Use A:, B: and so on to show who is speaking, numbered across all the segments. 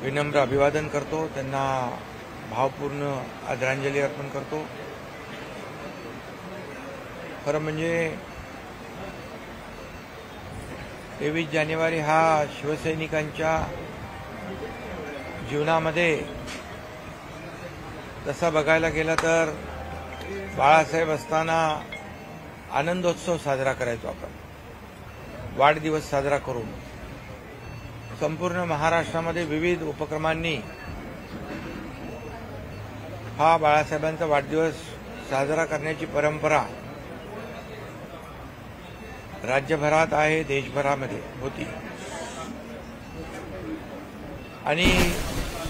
A: विनम्र अभिवादन करतो, त्यांना भावपूर्ण आदरांजली अर्पण करतो। खरं म्हणजे 23 जानेवारी हा शिवसैनिकांच्या जीवनामध्ये तसा बघायला गेला तर बाळासाहेब असताना आनंदोत्सव साजरा करायचो आपण, वाढदिवस साजरा करून संपूर्ण महाराष्ट्रामध्ये विविध उपक्रमांनी हा बाळासाहेबांचा वाढदिवस साजरा करण्याची परंपरा राज्यभरात आहे, देशभरामध्ये होती आणि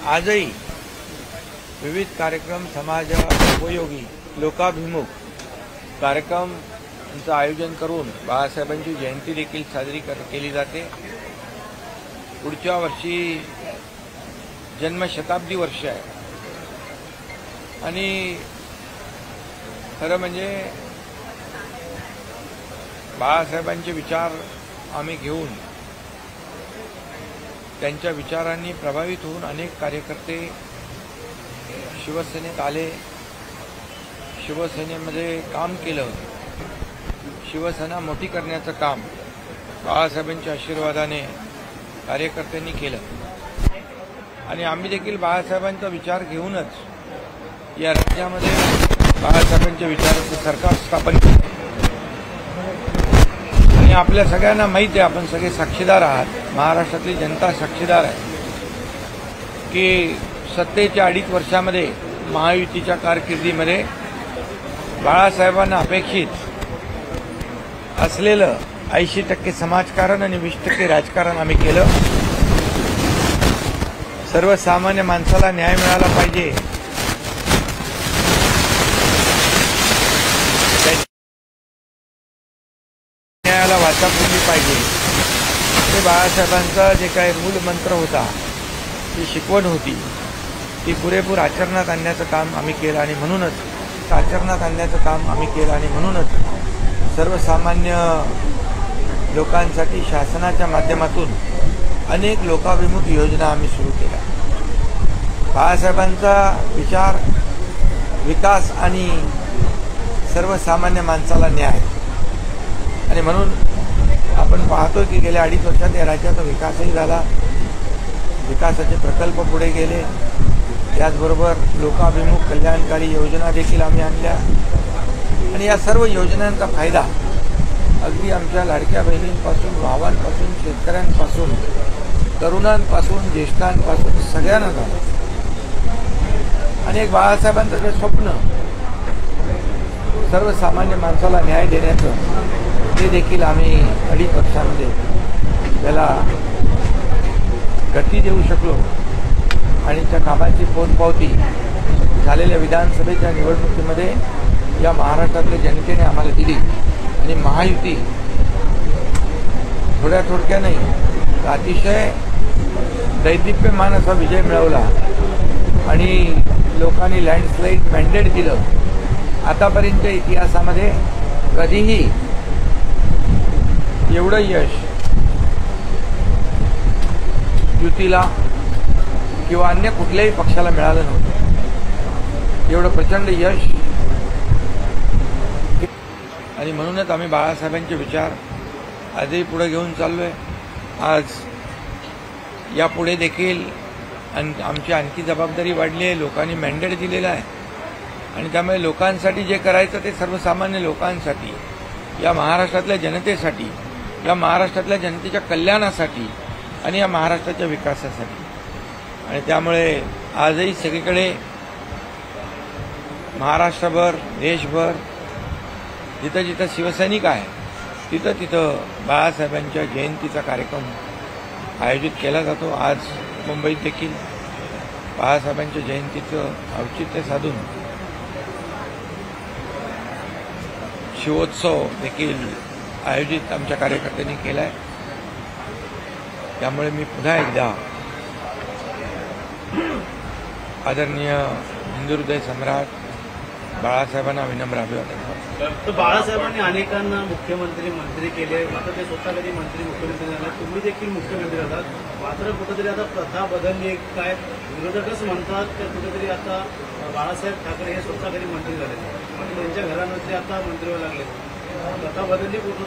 A: आजही विविध कार्यक्रम समाज उपयोगी लोकाभिमुख कार्यक्रमांचं आयोजन करून बाळासाहेबांची जयंती देखील साजरी केली जाते। पुढच्या वर्षी जन्मशताब्दी वर्ष आहे आणि खरं म्हणजे बाळासाहेबांचे विचार आम्ही घेऊन त्यांच्या विचारांनी प्रभावित होऊन अनेक कार्यकर्ते शिवसेनेत आले, शिवसेनेमध्ये काम केलं, शिवसेना मोठी करण्याचं काम बाळासाहेबांच्या आशीर्वादाने कार्यकर्त्यांनी केलं आणि आम्ही देखील बाळासाहेबांचा विचार घेऊनच या राज्यामध्ये बाळासाहेबांच्या विचाराचं सरकार स्थापन केलं आणि आपल्या सगळ्यांना माहिती आहे, आपण सगळे साक्षीदार आहात, महाराष्ट्रातली जनता साक्षीदार आहे की सत्तेच्या 2.5 वर्षामध्ये महायुतीच्या कारकिर्दीमध्ये बाळासाहेबांना अपेक्षित असलेलं 80% समाजकारण आणि 20% राजकारण आम्ही केलं। सर्वसामान्य माणसाला न्याय मिळाला पाहिजे, न्यायाला वाचा फोडली पाहिजे, हे बाळासाहेबांचा जे काही मूल मंत्र होता, ती शिकवण होती, ती पुरेपूर आचरणात आणण्याचं काम आम्ही केलं आणि म्हणूनच आचरणात आणण्याचं काम आम्ही केलं आणि म्हणूनच सर्वसामान्य लोकांसाठी शासनाच्या माध्यमातून अनेक लोकाभिमुख योजना आम्ही सुरू केल्या। बाळासाहेबांचा विचार विकास आणि सर्वसामान्य माणसाला न्याय आणि म्हणून आपण पाहतो की गेल्या 2.5 वर्षात या राज्याचा विकासही झाला, विकासाचे प्रकल्प पुढे गेले, त्याचबरोबर लोकाभिमुख कल्याणकारी योजना देखील आम्ही आणल्या आणि या सर्व योजनांचा फायदा अगदी आमच्या लाडक्या बहिणींपासून, भावांपासून, शेतकऱ्यांपासून, तरुणांपासून, ज्येष्ठांपासून सगळ्यांना झालं आणि एक बाळासाहेबांचं जे स्वप्न सर्वसामान्य माणसाला न्याय देण्याचं, ते देखील आम्ही 2.5 वर्षामध्ये त्याला गती देऊ शकलो आणि त्या कामाची पोचपावती झालेल्या विधानसभेच्या निवडणुकीमध्ये या महाराष्ट्रातल्या जनतेने आम्हाला दिली आणि महायुती थोड्या नाही तर अतिशय दैदिप्यमान असा विजय मिळवला आणि लोकांनी लँडस्लाईड मॅन्डेट दिलं। आतापर्यंतच्या इतिहासामध्ये कधीही एवढं यश युतीला किंवा अन्य कुठल्याही पक्षाला मिळालं नव्हतं, एवढं प्रचंड यश आणि म्हणूनच आम्ही बाळासाहेबांचे विचार आजही पुढे घेऊन चाललोय। आज यापुढे देखील आमची आणखी जबाबदारी वाढली आहे, लोकांनी मॅन्डेट दिलेला आहे आणि त्यामुळे लोकांसाठी जे करायचं ते सर्वसामान्य लोकांसाठी, या महाराष्ट्रातल्या जनतेसाठी, या महाराष्ट्रातल्या जनतेच्या कल्याणासाठी आणि या महाराष्ट्राच्या विकासासाठी आणि त्यामुळे आजही सगळीकडे महाराष्ट्रभर, देशभर जिथं जिथं शिवसैनिक आहे तिथं बाळासाहेबांच्या जयंतीचा कार्यक्रम आयोजित केला जातो। आज मुंबईत देखील बाळासाहेबांच्या जयंतीचं औचित्य साधून शिवोत्सव देखील आयोजित आमच्या कार्यकर्त्यांनी केला आहे। त्यामुळे मी पुन्हा एकदा आदरणीय हिंदू हृदय सम्राट बाळासाहेबांना विनम्र अभिवादन करतो।
B: तर बाळासाहेबांनी अनेकांना मुख्यमंत्री मंत्री केले, मात्र ते स्वतः कधी मंत्री मुख्यमंत्री झाले. तुम्ही देखील मुख्यमंत्री आहात, मात्र कुठेतरी आता प्रथा बदलली. काय विरोधकच म्हणतात की कुठेतरी आता बाळासाहेब ठाकरे हे स्वतः कधी मंत्री झाले, मात्र त्यांच्या घरामध्ये आता मंत्री व्हायला लागले. प्रथा बदलली कुठं?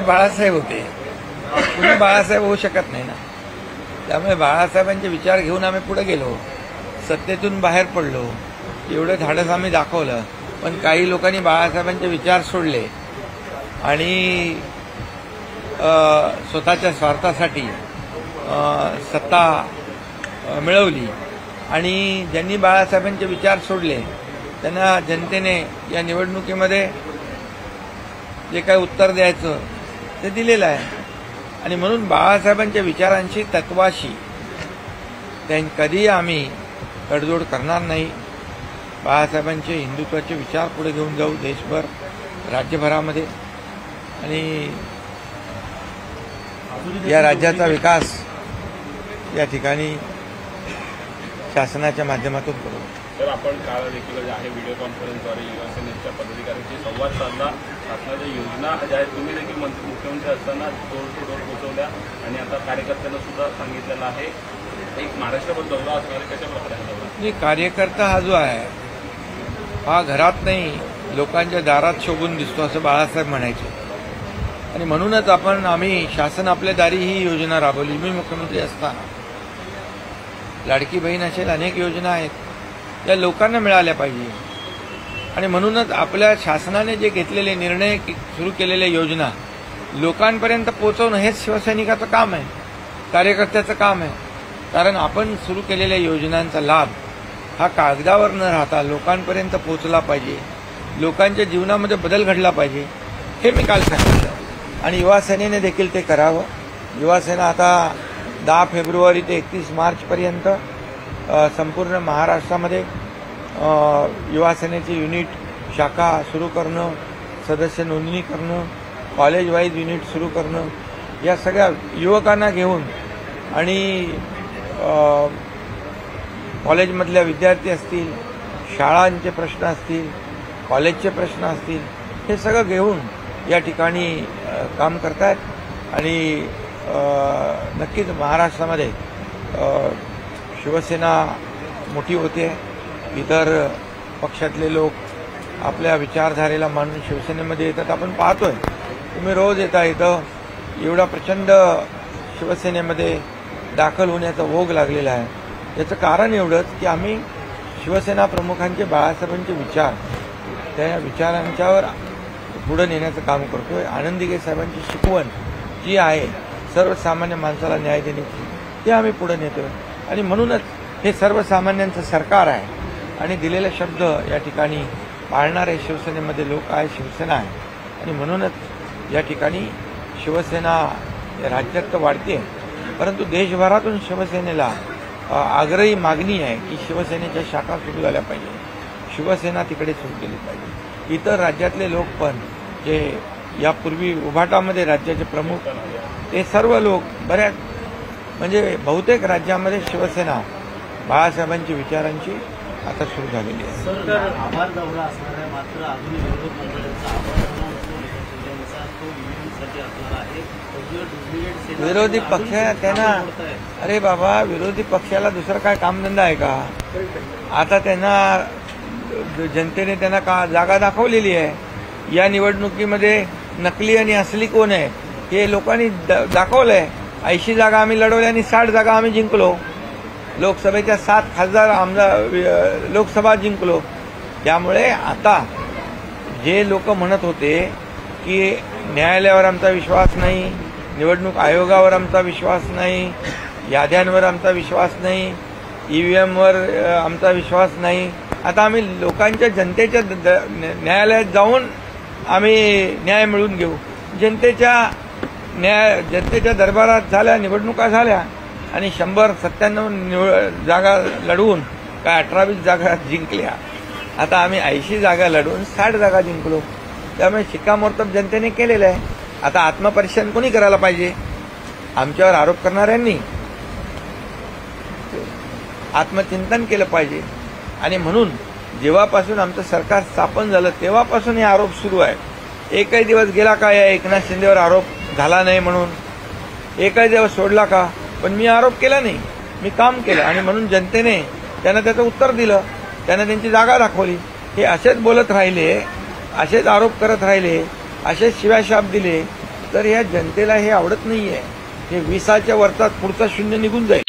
A: बाळासाहेब होते, कुणी बाळासाहेब होऊ शकत नाही ना. त्यामुळे बाळासाहेबांचे विचार घेऊन आम्ही पुढे गेलो, सत्तेतून बाहेर पडलो, एवढं धाडस आम्ही दाखवलं. पण काही लोकांनी बाळासाहेबांचे विचार सोडले आणि स्वतःच्या स्वार्थासाठी सत्ता मिळवली. आणि ज्यांनी बाळासाहेबांचे विचार सोडले त्यांना जनतेने या निवडणुकीमध्ये जे काही उत्तर द्यायचं ते दिलेलं आहे. आणि म्हणून बाळासाहेबांच्या विचारांशी, तत्वाशी कधी आम्ही तडजोड करणार नाही. बाळासाहेबांचे हिंदुत्वाचे विचार पुढे घेऊन जाऊ देशभर, राज्यभरामध्ये, आणि या राज्याचा विकास या ठिकाणी शासनाच्या माध्यमातून करू.
C: तर आपण काल देखील जे आहे व्हिडिओ कॉन्फरन्सद्वारे युवासेनेच्या पदाधिकाऱ्यांशी संवाद साधला. शासनाच्या योजना ज्या आहेत तुम्ही देखील मुख्यमंत्री असताना डोर टू डोर पोहोचवल्या आणि आता कार्यकर्त्यांना सुद्धा सांगितलेलं आहे. एक महाराष्ट्रभर दौरा असणार आहे, कशा प्रकारे हा दौरा?
A: कार्यकर्ता हा जो आहे हा घरात नाही लोकांच्या दारात शोभून दिसतो असं बाळासाहेब म्हणायचे. आणि म्हणूनच आम्ही शासन आपल्या दारी ही योजना राबवली. मी मुख्यमंत्री असताना लाडकी बहीण असेल, अनेक योजना आहेत त्या लोकांना मिळाल्या पाहिजे. आणि म्हणूनच आपल्या शासनाने जे घेतलेले निर्णय, सुरू केलेल्या योजना लोकांपर्यंत पोहोचवणं हेच शिवसैनिकाचं काम आहे, कार्यकर्त्याचं काम आहे. कारण आपण सुरू केलेल्या योजनांचा लाभ हा कागदावर न राहता लोकांपर्यंत पोहोचला पाहिजे, लोकांच्या जीवनामध्ये बदल घडला पाहिजे, हे मी काल सांगितलं. आणि युवासेनेने देखील ते करावं. युवासेना आता 10 फेब्रुवारी ते 31 मार्चपर्यंत संपूर्ण महाराष्ट्रामध्ये युवासेनेची युनिट शाखा सुरू करणं, सदस्य नोंदणी करणं, कॉलेज वाईज युनिट सुरू करणं, या सगळ्या युवकांना घेऊन आणि कॉलेजमधल्या विद्यार्थी असतील, शाळांचे प्रश्न असतील, कॉलेजचे प्रश्न असतील, हे सगळं घेऊन या ठिकाणी काम करतायत. आणि नक्कीच महाराष्ट्रामध्ये शिवसेना मोठी होते. इतर पक्षातले लोक आपल्या विचारधारेला मानून शिवसेनेमध्ये येतात, आपण पाहतोय. तुम्ही रोज येता इथं, एवढा प्रचंड शिवसेनेमध्ये दाखल होण्याचा ओघ लागलेला आहे. याचं कारण एवढंच की आम्ही शिवसेना प्रमुखांचे, बाळासाहेबांचे विचार, त्या विचारांच्यावर पुढे नेण्याचं काम करतोय. आनंद दिघे साहेबांची शिकवण जी आहे सर्वसामान्य माणसाला न्याय देण्याची, ते आम्ही पुढे नेतोय. आणि म्हणूनच हे सर्वसामान्यांचं सरकार आहे आणि दिलेले शब्द या ठिकाणी पाळणारे शिवसेनेमध्ये लोक आहे, शिवसेना आहे. आणि म्हणूनच या ठिकाणी शिवसेना राज्यात तर वाढते, परंतु देशभरातून शिवसेनेला आग्रही मागणी आहे की शिवसेनेच्या शाखा सुरू झाल्या पाहिजे, शिवसेना तिकडे सुरू केली पाहिजे. इतर राज्यातले लोक पण जे यापूर्वी उभाटामध्ये राज्याचे प्रमुख, ते सर्व लोक बऱ्याच म्हणजे बहुतेक राज्यामध्ये शिवसेना बाळासाहेबांची विचारांची आता सुरू झालेली आहे.
B: सरकार आभार दौरा असणार आहे, मात्र अजून विरोधक मंडळांचा आभार
A: विरोधी पक्ष त्यांना, अरे बाबा, विरोधी पक्षाला दुसरं काय कामधंदा आहे का? आता त्यांना जनतेने त्यांना जागा दाखवलेली आहे. या निवडणुकीमध्ये नकली आणि असली कोण आहे हे लोकांनी दाखवलंय. 80 जागा आम्ही लढवल्या आणि 60 जागा आम्ही जिंकलो. लोकसभेच्या 7 खासदार आमदार लोकसभा जिंकलो. त्यामुळे आता जे लोक म्हणत होते की न्यायालयावर आमचा विश्वास नाही, निवडणूक आयोगावर आमचा विश्वास नाही, याद्यांवर आमचा विश्वास नाही, ईव्हीएमवर आमचा विश्वास नाही, आता आम्ही लोकांच्या, जनतेच्या न्यायालयात जाऊन आम्ही न्याय मिळवून घेऊ. जनतेच्या दरबारात झाल्या, निवडणुका झाल्या आणि 197 जागा लढवून काय 18-20 जागा जिंकल्या. आता आम्ही 80 जागा लढवून 60 जागा जिंकलो. त्यामुळे शिक्कामोर्तब जनतेने केलेलं आहे. आता आत्मपरीक्षण कोणी करायला पाहिजे? आमच्यावर आरोप करणाऱ्यांनी आत्मचिंतन केलं पाहिजे. आणि म्हणून जेव्हापासून आमचं सरकार स्थापन झालं तेव्हापासून हे आरोप सुरू आहे। एकही दिवस गेला का या एकनाथ शिंदेवर आरोप झाला नाही म्हणून? एकही दिवस सोडला का? पण मी आरोप केला नाही, मी काम केलं आणि म्हणून जनतेने त्यांना त्याचं उत्तर दिलं, त्यांना त्यांची जागा दाखवली। हे असेच बोलत राहिले, असेच आरोप करत राहिले, असेच शिव्याशाप दिले तर या जनतेला हे आवडत नाहीये। हे 20च्या वरचा पुढचा शून्य निघून जाईल।